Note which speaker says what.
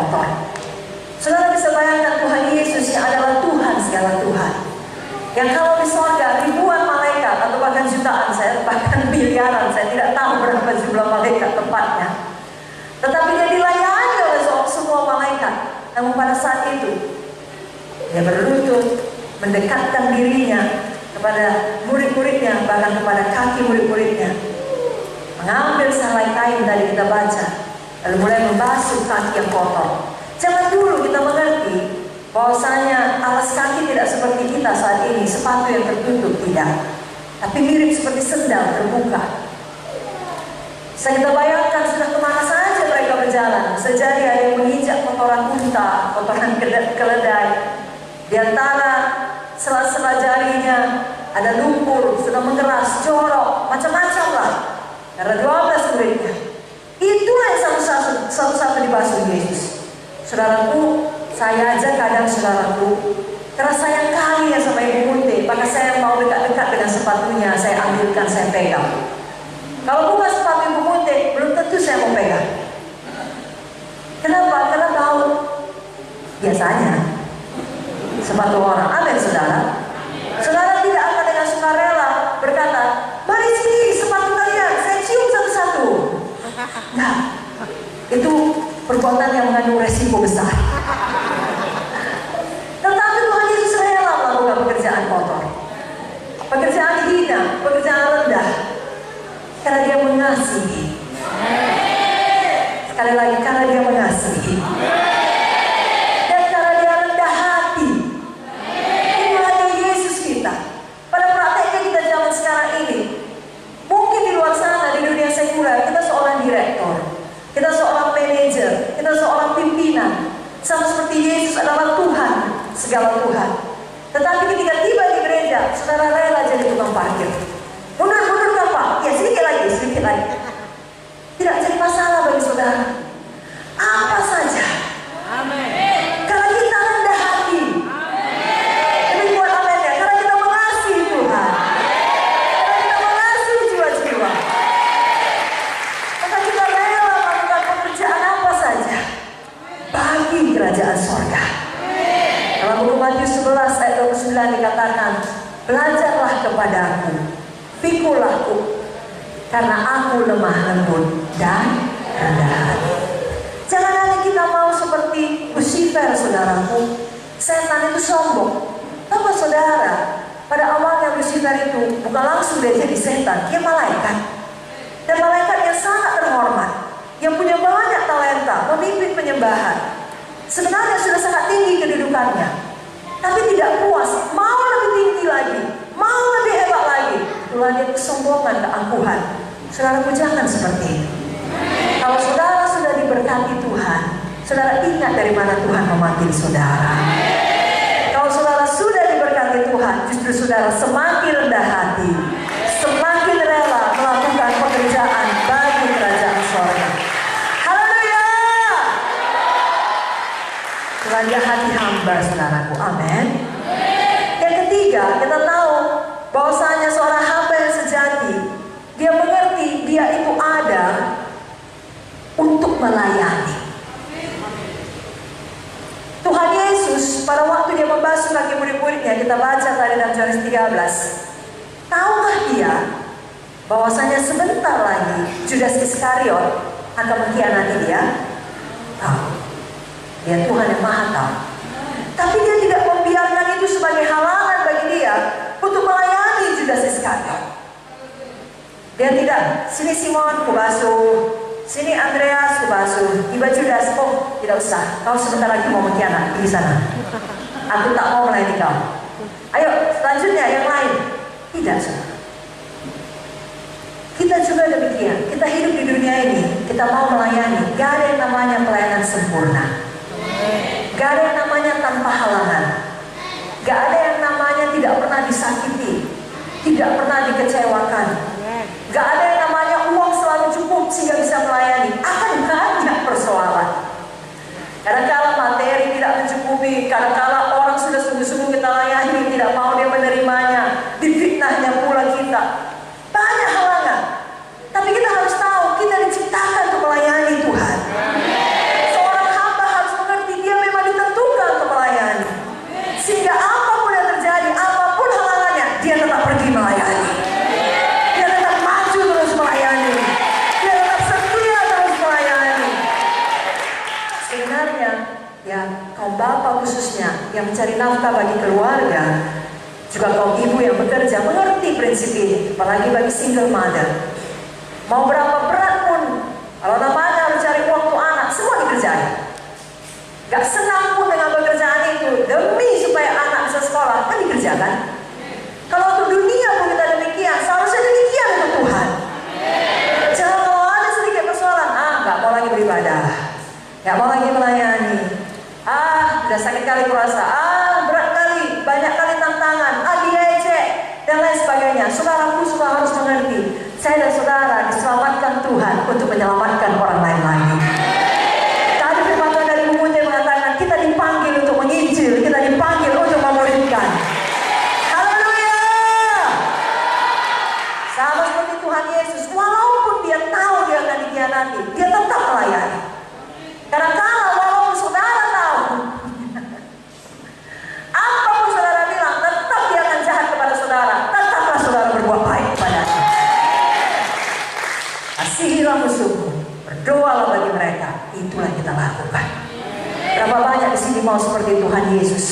Speaker 1: kotor. Saudara bisa bayangkan Tuhan Yesus yang adalah Tuhan segala Tuhan, yang kalau di sorga ribuan malaikat atau bahkan jutaan, bahkan miliaran, saya tidak tahu berapa jumlah malaikat tepatnya, tetapi dia dilayani oleh semua malaikat. Namun pada saat itu dia berlutut, mendekatkan dirinya kepada murid-muridnya, bahkan kepada kaki murid-muridnya, mengambil selai kain tadi kita baca, lalu mulai membasuh kaki yang kotor. Jangan dulu kita mengerti bahwasanya alas kaki tidak seperti kita saat ini, sepatu yang tertutup, tidak, tapi mirip seperti sendal terbuka. Saya kita bayangkan sudah kemana saja mereka berjalan. Sejadi ada yang menginjak kotoran unta, kotoran keledai. Di antara sela-sela jarinya ada lumpur, sudah mengeras, jorok, macam-macam lah. Karena 12 muridnya. Itulah yang satu-satu dibasuh Yesus. Saudaraku, saya aja kadang saudaraku karena sayang kali ya sama Ibu Munte, maka saya mau dekat-dekat dengan sepatunya, saya ambilkan, saya pegang. Kalau bukan sepatu Ibu Munte, belum tentu saya mau pegang. Kenapa? Karena bau. Biasanya sepatu orang. Amin, saudara. Saudara tidak akan dengan sukarela berkata, mari sini sepatu kalian, saya cium satu-satu. Nah, itu perbuatan yang mengandung resiko besar. Tetapi Tuhan Yesus rela melakukan pekerjaan kotor, pekerjaan hina, pekerjaan rendah, karena dia mengasihi. Sekali lagi, karena dia mengasihi. Dan karena dia rendah hati. Inilah Yesus kita. Pada prakteknya kita zaman sekarang ini, mungkin di luar sana, di dunia sekuler, kita seorang direktur, kita seorang manajer, kita seorang pimpinan, sama seperti Yesus adalah Tuhan, segala Tuhan. Tetapi ketika tiba di gereja, saudara rela jadi tukang parkir. Mundur kan Pak? Ya sedikit lagi. Tidak jadi masalah bagi saudara. Apa saja. Amin. Karena kita rendah hati. Amin. Buat amin ya. Karena kita mengasihi Tuhan. Karena kita mengasihi jiwa-jiwa. Maka kita rela melakukan pekerjaan apa saja bagi kerajaan sorga. Dalam buku Matius 11 ayat 29 dikatakan, belajarlah kepadaku, pikulah karena aku lemah lembut dan rendah hati. Jangan hanya kita mau seperti Lucifer, saudaraku. Setan itu sombong. Tahu saudara, pada awalnya Lucifer itu bukan langsung dia jadi setan, dia malaikat. Dan malaikat yang sangat terhormat, yang punya banyak talenta, memimpin penyembahan. Sebenarnya sudah sangat tinggi kedudukannya, tapi tidak puas, mau lebih tinggi lagi, mau lebih hebat lagi. Itulah dia kesombongan, keangkuhan. Saudaraku, jangan seperti itu. Kalau saudara sudah diberkati Tuhan, saudara ingat dari mana Tuhan memanggil saudara. Kalau saudara sudah diberkati Tuhan, justru saudara semakin rendah hati, semakin rela melakukan pekerjaan bagi kerajaan sorga. Haleluya. Rendah hati hamba, saudaraku. Amin. Yang ketiga, kita tahu bahwasanya seorang hamba yang sejati, dia mengerti dia itu ada untuk melayani. Tuhan Yesus pada waktu dia membasuh kaki murid-muridnya, kita baca tadi dalam Yohanes 13, tahukah dia bahwasanya sebentar lagi Judas Iskariot akan mengkhianati dia? Tahu. Dia Tuhan yang Maha tahu. Tapi dia tidak membiarkan itu sebagai halangan bagi dia untuk melayani Judas Iskariot. Dia tidak, sini Simon kubasuh, sini Andreas kubasuh, tiba Judas, oh tidak usah, kau sebentar lagi mau mengkhianat di sana. Aku tak mau melayani kau. Ayo selanjutnya yang lain. Tidak, saudara. Kita juga demikian. Kita hidup di dunia ini, kita mau melayani. Gak ada yang namanya pelayanan sempurna. Gak ada yang namanya tanpa halangan. Gak ada yang namanya tidak pernah disakiti, tidak pernah dikecewakan. Gak ada yang namanya uang selalu cukup sehingga bisa melayani. Akan banyak persoalan. Kadang-kala materi tidak mencukupi, kadang-kala orang sudah sungguh-sungguh kita layani, tidak mau dia menerimanya, difitnahnya pula kita. Banyak halangan. Tapi kita harus tahu, kita diciptakan untuk melayani Tuhan. Seorang hamba harus sebenarnya ya kaum bapak khususnya yang mencari nafkah bagi keluarga, juga kaum ibu yang bekerja mengerti prinsip ini, apalagi bagi single mother. Mau berapa berat pun, kalau namanya mencari uang untuk anak, semua dikerjain. Gak senang pun dengan pekerjaan itu, demi supaya anak bisa sekolah, kan dikerjakan. Kalau untuk dunia pun kita demikian, seharusnya demikian untuk Tuhan. Jangan kalau ada sedikit persoalan, gak mau lagi beribadah, gak mau lagi melayani, udah sakit kali puasa, berat kali, banyak kali tantangan, diejek, dan lain sebagainya. Saudaraku sudah harus mengerti, saya dan saudara diselamatkan Tuhan untuk menyelamatkan orang lain lagi. Tadi firman Tuhan dari buku yang mengatakan kita dipanggil untuk menginjil, kita dipanggil untuk memuridkan. Haleluya! Sama seperti Tuhan Yesus, walaupun dia tahu dia akan dikhianati, dia tetap melayani. Karena kalau walaupun saudara tahu apapun saudara bilang, tetap dia akan jahat kepada saudara, tetaplah saudara berbuat baik kepadanya. Kasihilah musuhmu, berdoalah bagi mereka, itulah kita lakukan. Berapa banyak di sini mau seperti Tuhan Yesus?